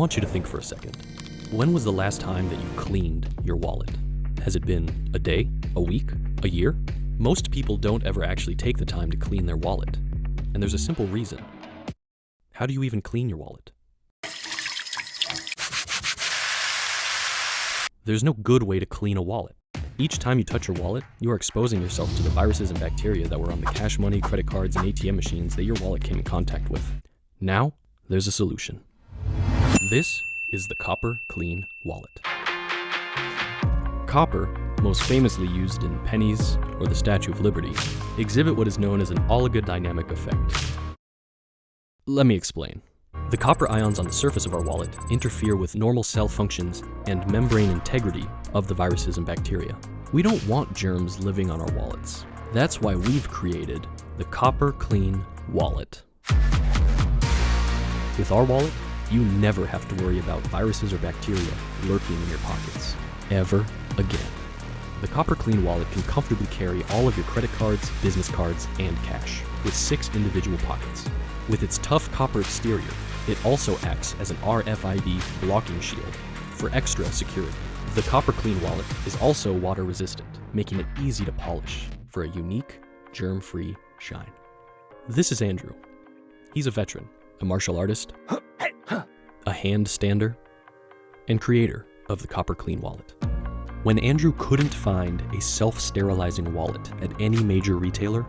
want you to think for a second. When was the last time that you cleaned your wallet? Has it been a day, a week, a year? Most people don't ever actually take the time to clean their wallet. And there's a simple reason. How do you even clean your wallet? There's no good way to clean a wallet. Each time you touch your wallet, you are exposing yourself to the viruses and bacteria that were on the cash money, credit cards, and ATM machines that your wallet came in contact with. Now, there's a solution. This is the Copper Clean Wallet. Copper, most famously used in pennies or the Statue of Liberty, exhibit what is known as an oligodynamic effect. Let me explain. The copper ions on the surface of our wallet interfere with normal cell functions and membrane integrity of the viruses and bacteria. We don't want germs living on our wallets. That's why we've created the Copper Clean Wallet. With our wallet, you never have to worry about viruses or bacteria lurking in your pockets, ever again. The Copper Clean Wallet can comfortably carry all of your credit cards, business cards, and cash, with 6 individual pockets. With its tough copper exterior, it also acts as an RFID blocking shield for extra security. The Copper Clean Wallet is also water resistant, making it easy to polish for a unique, germ-free shine. This is Andrew. He's a veteran, a martial artist, a handstander, and creator of the Copper Clean Wallet. When Andrew couldn't find a self-sterilizing wallet at any major retailer,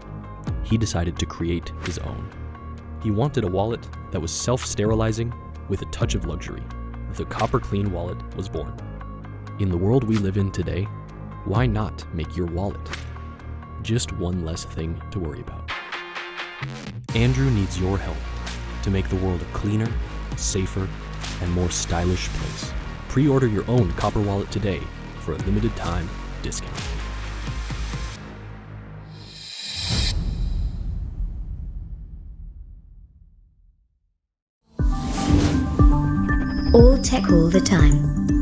he decided to create his own. He wanted a wallet that was self-sterilizing with a touch of luxury. The Copper Clean Wallet was born. In the world we live in today, why not make your wallet just one less thing to worry about? Andrew needs your help to make the world a cleaner, safer, and more stylish place. Pre-order your own Copper Wallet today for a limited time discount. All tech all the time.